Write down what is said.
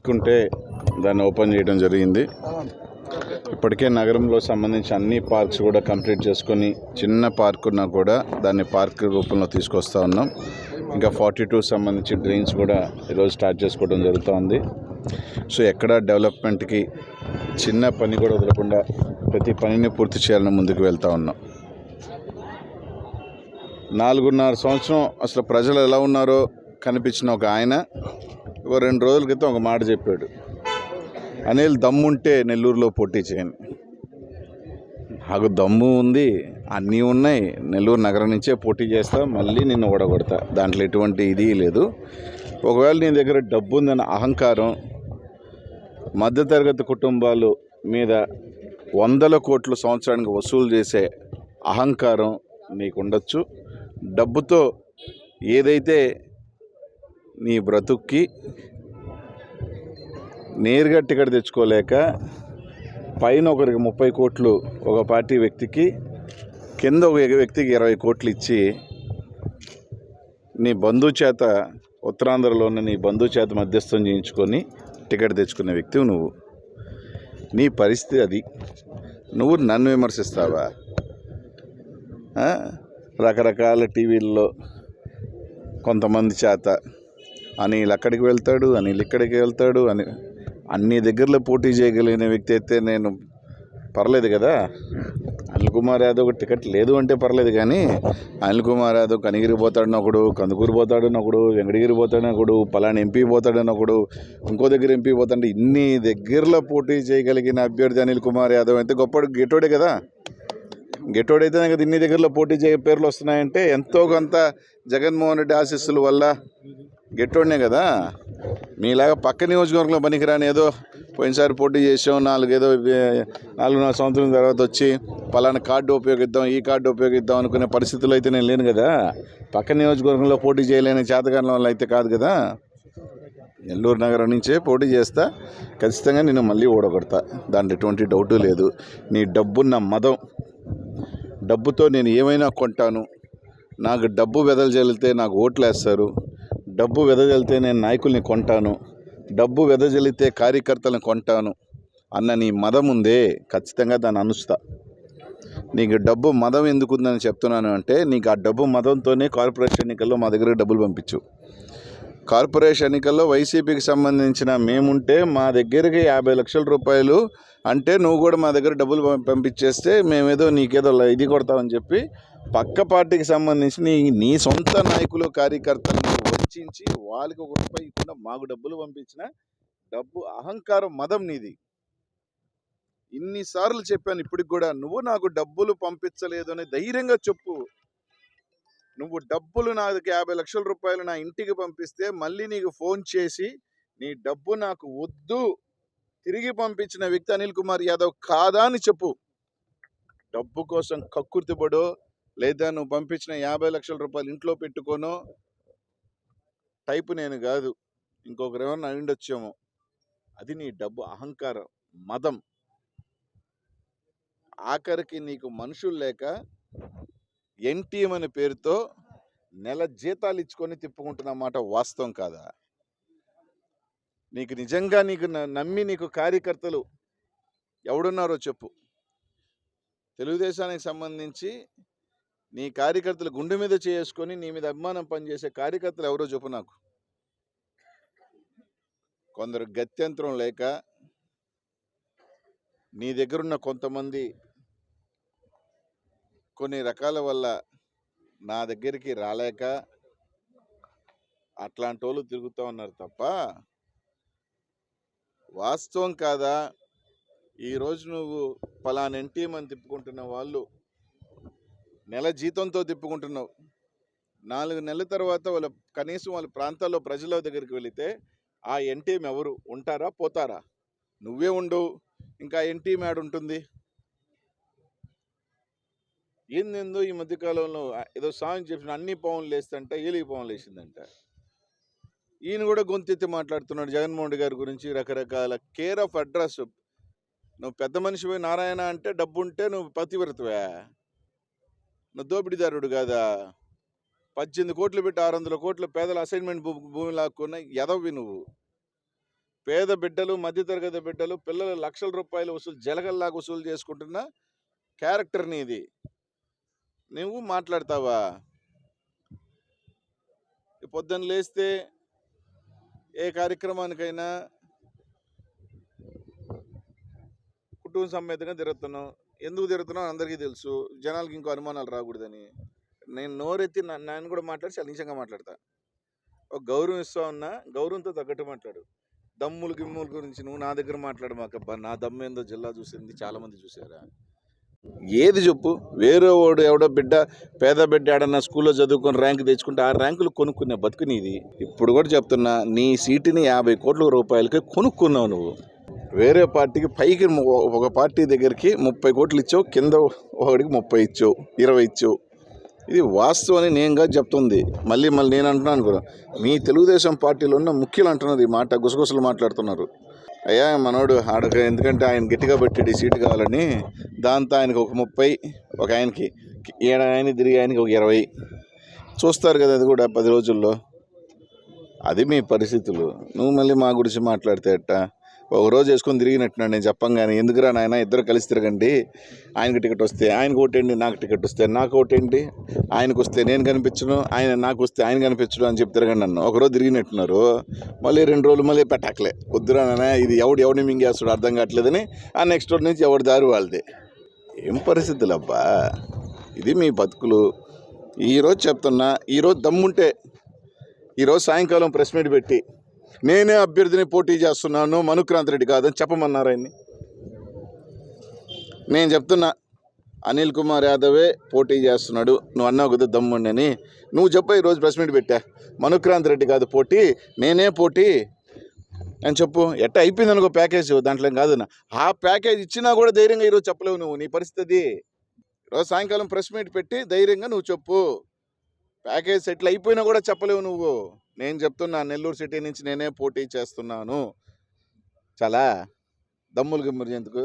Park ఉంటే దాన్ని open చేయడం జరిగింది. ఇప్పటికే నగరంలో సంబంధించి అన్ని పార్క్స్ కూడా కంప్లీట్ చేసుకొని చిన్న పార్క్ ఉన్నా కూడా దాన్ని పార్క్ రూపంలో తీసుకొస్తా ఉన్నాం. ఇంకా 42 సంబంధించి డ్రైన్స్ కూడా ఈరోజు స్టార్ట్ చేసుకోవడం జరుగుతూ ఉంది. సో ఎక్కడ డెవలప్మెంట్కి చిన్న పని కూడా వదలకుండా ప్రతి పనిని పూర్తి చేయాలని ముందుకు వెళ్తూ ఉన్నాం. 4.5 సంవత్సరం అసలు ప్రజలు ఎలా ఉన్నారో కనిపించిన ఒక ఆయన 2 రోజుల క్రితం ఒక మాట చెప్పాడు, అనిల్ దమ్ముంటే నెల్లూరులో పోటీ చేయండి. నాకు దమ్ము ఉంది, అన్నీ ఉన్నాయి, నెల్లూరు నగరం నుంచే పోటీ చేస్తా, మళ్ళీ నిన్ను ఓడగొడతా, దాంట్లో ఎటువంటి ఇది లేదు. ఒకవేళ నీ దగ్గర డబ్బు ఉందన్న అహంకారం, మధ్యతరగతి కుటుంబాలు మీద 100 కోట్లు సంవత్సరానికి వసూలు చేసే అహంకారం నీకు ఉండొచ్చు. డబ్బుతో ఏదైతే నీ బ్రతుక్కి నేరుగా టికెట్ తెచ్చుకోలేక పైన ఒకరికి 30 కోట్లు ఒక పార్టీ వ్యక్తికి, కింద ఒక వ్యక్తికి 20 కోట్లు ఇచ్చి నీ బంధువు చేత, ఉత్తరాంధ్రలో ఉన్న నీ బంధువు చేత మధ్యస్థం చేయించుకొని టికెట్ తెచ్చుకునే వ్యక్తివి నువ్వు. నీ పరిస్థితి అది. నువ్వు నన్ను విమర్శిస్తావా? రకరకాల టీవీల్లో కొంతమంది చేత అనిల్ అక్కడికి వెళ్తాడు, అనిల్ ఇక్కడికి వెళ్తాడు అని అన్ని దగ్గరలో పోటీ చేయగలిగిన వ్యక్తి అయితే నేను పర్లేదు కదా. అనిల్ కుమార్ యాదవ్ టికెట్ లేదు అంటే పర్లేదు, కానీ అనిల్ కుమార్ యాదవ్ కనిగిరి పోతాడని ఒకడు, కందుకూరు పోతాడని ఒకడు, వెంకటగిరి పోతాడని ఒకడు, పలానా ఎంపీ పోతాడని ఒకడు, ఇంకో దగ్గర ఎంపీ పోతాడంటే ఇన్ని దగ్గరలో పోటీ చేయగలిగిన అభ్యర్థి అనిల్ కుమార్ యాదవ్ అయితే గొప్ప గెటోడే కదా. గెటోడైతే కదా ఇన్ని దగ్గరలో పోటీ చేయ పేర్లు వస్తున్నాయంటే ఎంతో కొంత జగన్మోహన్ రెడ్డి ఆశీస్సుల వల్ల గెట్టోడినే కదా. మీలాగా పక్క నియోజకవర్గంలో పనికిరాని ఏదో పోయినసారి పోటీ చేసాం, 4 సంవత్సరాల తర్వాత వచ్చి పలానా కార్డు ఉపయోగిద్దాం, ఈ కార్డు ఉపయోగిద్దాం అనుకునే పరిస్థితుల్లో అయితే నేను లేను కదా. పక్క నియోజకవర్గంలో పోటీ చేయలేని చేతకారణం వల్ల అయితే కాదు కదా. నెల్లూరు నగరం నుంచే పోటీ చేస్తా, ఖచ్చితంగా నేను మళ్ళీ ఓడగొడతా, దాంట్లో ఎటువంటి డౌటు లేదు. నీ డబ్బున్న మదం, డబ్బుతో నేను ఏమైనా కొంటాను, నాకు డబ్బు వెదజల్లితే నాకు ఓట్లు వేస్తారు, డబ్బు వెదజల్లితే నేను నాయకుల్ని కొంటాను, డబ్బు వెదజల్లితే కార్యకర్తలను కొంటాను అన్న నీ మదం ఉందే, ఖచ్చితంగా దాన్ని అనుస్తా. నీకు డబ్బు మదం ఎందుకుందని చెప్తున్నాను అంటే, నీకు ఆ డబ్బు మదంతోనే కార్పొరేషన్ ఎన్నికల్లో మా దగ్గరికి డబ్బులు పంపించు. కార్పొరేషన్ ఎన్నికల్లో వైసీపీకి సంబంధించిన మేముంటే మా దగ్గరికి 50 లక్షల రూపాయలు అంటే నువ్వు కూడా మా దగ్గర డబ్బులు పంపించేస్తే మేమేదో నీకేదో ఇది కొడతామని చెప్పి పక్క పార్టీకి సంబంధించి నీ సొంత నాయకులు కార్యకర్తలను వంచి వాళ్ళకి 1 రూపాయి ఇవ్వకుండా మాకు డబ్బులు పంపించిన డబ్బు అహంకారం మదం నీది. ఇన్నిసార్లు చెప్పాను, ఇప్పటికి కూడా నువ్వు నాకు డబ్బులు పంపించలేదు అని ధైర్యంగా చెప్పు. నువ్వు డబ్బులు నాకు 50 లక్షల రూపాయలు నా ఇంటికి పంపిస్తే మళ్ళీ నీకు ఫోన్ చేసి నీ డబ్బు నాకు వద్దు, తిరిగి పంపించిన వ్యక్తి అనిల్ కుమార్ యాదవ్ కాదా అని చెప్పు. డబ్బు కోసం కక్కుర్తిపడో, లేదా నువ్వు పంపించిన 50 లక్షల రూపాయలు ఇంట్లో పెట్టుకోనో టైపు నేను కాదు, ఇంకొకరు ఏమన్నా అయిండొచ్చేమో. అది నీ డబ్బు అహంకారం, మదం. ఆఖరికి నీకు మనుషులు లేక ఎన్టీఎం అనే పేరుతో నెల జీతాలు ఇచ్చుకొని తిప్పుకుంటున్నమాట వాస్తవం కాదా? నీకు నిజంగా నీకు నమ్మి నీకు కార్యకర్తలు ఎవడున్నారో చెప్పు. తెలుగుదేశానికి సంబంధించి నీ కార్యకర్తలు గుండె మీద చేసుకొని నీ మీద అభిమానం పనిచేసే కార్యకర్తలు ఎవరో చెప్పు నాకు. కొందరు గత్యంతరం లేక నీ దగ్గరున్న కొంతమంది కొన్ని రకాల వల్ల నా దగ్గరికి రాలేక అట్లాంటి వాళ్ళు తిరుగుతూ ఉన్నారు తప్ప వాస్తవం కాదా? ఈరోజు నువ్వు పలానా ఎన్టీఎం అని తిప్పుకుంటున్న వాళ్ళు నెల జీతంతో తిప్పుకుంటున్నావు. 4 నెలల తర్వాత వాళ్ళ కనీసం వాళ్ళ ప్రాంతాల్లో ప్రజల దగ్గరికి వెళితే ఆ ఎన్టీఎం ఎవరు ఉంటారా, పోతారా? నువ్వే ఉండవు, ఇంకా ఎన్టీఎం యాడ్ ఉంటుంది. ఏందేందో ఈ మధ్యకాలంలో ఏదో సాంగ్ చెప్పిన అన్ని పవన్లు వేస్తుంటే ఏలికి పవన్లు వేసిందంట. ఈయన కూడా గొంతెత్తి మాట్లాడుతున్నాడు జగన్మోహన్ రెడ్డి గారి గురించి రకరకాల కేర్ ఆఫ్ అడ్రస్. నువ్వు పెద్ద మనిషి పోయి నారాయణ అంటే డబ్బు ఉంటే నువ్వు పతివ్రతవే, నువ్వు దోపిడీదారుడు కాదా? 18 కోట్లు పెట్టి 600 కోట్ల పేదల అసైన్మెంట్ భూమి లాక్కున్న ఎదవి నువ్వు. పేద బిడ్డలు, మధ్యతరగతి బిడ్డలు, పిల్లలు లక్షల రూపాయలు వసూలు జలగల్లాగా వసూలు చేసుకుంటున్న క్యారెక్టర్ నీది. నువ్వు మాట్లాడతావా? పొద్దున్న లేస్తే ఏ కార్యక్రమానికైనా కుటుంబ సమేతంగా తిరుగుతున్నావు. ఎందుకు తిరుగుతున్నావు అందరికీ తెలుసు. జనాలకి ఇంకో అనుమానాలు రాకూడదని. నేను నోరెత్తి నన్ను కూడా మాట్లాడి చాలా నీచంగా మాట్లాడతా. ఒక గౌరవం ఇస్తా ఉన్నా, గౌరవంతో తగ్గట్టు మాట్లాడు. దమ్ములు గిమ్ముల గురించి నువ్వు నా దగ్గర మాట్లాడమాకబ్బా. నా దమ్ము ఏందో జిల్లా చూసింది చాలామంది చూసారా. ఏది చెప్పు? వేరే వాడు ఎవడో బిడ్డ, పేద బిడ్డ ఆడన్నా స్కూల్లో చదువుకొని ర్యాంక్ తెచ్చుకుంటే ఆ ర్యాంకులు కొనుక్కునే బతుకు నీది. ఇప్పుడు కూడా చెప్తున్నా, నీ సీటుని 50 కోట్ల రూపాయలకి కొనుక్కున్నావు నువ్వు. వేరే పార్టీకి పైకి ఒక పార్టీ దగ్గరికి 30 కోట్లు ఇచ్చావు, కింద ఒకడికి 30 ఇచ్చావు, 20 ఇచ్చావు. ఇది వాస్తవం అని నేను కాదు చెప్తుంది. మళ్ళీ నేను అంటున్నాను కూడా, మీ తెలుగుదేశం పార్టీలో ఉన్న ముఖ్యులు అంటున్నారు ఈ మాట, గుసగుసలు మాట్లాడుతున్నారు. అయ్యా మనోడు ఆడక ఎందుకంటే ఆయన గట్టిగా పెట్టాడు ఈ సీటు కావాలని, దాంతో ఆయనకు ఒక 30, ఒక ఆయనకి ఆయన తిరిగి ఆయనకి ఒక 20 చూస్తారు కదా. అది కూడా 10 రోజుల్లో. అది మీ పరిస్థితులు. నువ్వు మళ్ళీ మా గురించి మాట్లాడితే ఎట్ట? ఒక రోజు వేసుకొని తిరిగినట్టున్నాడు నేను చెప్పంగానే. ఎందుకురా నాయన ఇద్దరు కలిసి తిరగండి, ఆయనకు టికెట్ వస్తే ఆయనకు ఓటేంటి, నాకు టికెట్ వస్తే నాకు ఓటేంటి, ఆయనకు వస్తే నేను కనిపించను, ఆయన నాకు వస్తే ఆయన కనిపించను అని చెప్పి తిరగండి నన్ను. ఒకరోజు తిరిగినట్టున్నారు, మళ్ళీ 2 రోజులు మళ్ళీ పెట్టకలే. వద్దురా నాయన ఇది ఎవడిని మింగేస్తాడు అర్థం కావట్లేదని ఆ నెక్స్ట్ రోజు నుంచి ఎవరి దారి వాళ్ళది. ఏం పరిస్థితులు అబ్బా, ఇది మీ బతుకులు. ఈరోజు చెప్తున్నా, ఈరోజు దమ్ముంటే ఈరోజు సాయంకాలం ప్రెస్ మీట్ పెట్టి నేనే అభ్యర్థిని పోటీ చేస్తున్నాను, మనుక్రాంత్ రెడ్డి కాదని చెప్పమన్నారు ఆయన్ని. నేను చెప్తున్నా, అనిల్ కుమార్ యాదవే పోటీ చేస్తున్నాడు. నువ్వు అన్నావు కదా దమ్ముండి అని. నువ్వు చెప్పు, ఈరోజు ప్రెస్ మీట్ పెట్టా, మనుక్రాంత్ రెడ్డి కాదు పోటీ, నేనే పోటీ అని చెప్పు. ఎట్ట అయిపోయింది అనుకో ప్యాకేజ్, దాంట్లో ఏం కాదన్నా. ఆ ప్యాకేజ్ ఇచ్చినా కూడా ధైర్యంగా ఈరోజు చెప్పలేవు నువ్వు. నీ పరిస్థితి ఈరోజు సాయంకాలం ప్రెస్ మీట్ పెట్టి ధైర్యంగా నువ్వు చెప్పు. ప్యాకేజ్ సెటిల్ అయిపోయినా కూడా చెప్పలేవు నువ్వు. నేను చెప్తున్నా, నెల్లూరు సిటీ నుంచి నేనే పోటీ చేస్తున్నాను. చాలా దమ్ములు గిమ్ములు ఎందుకు?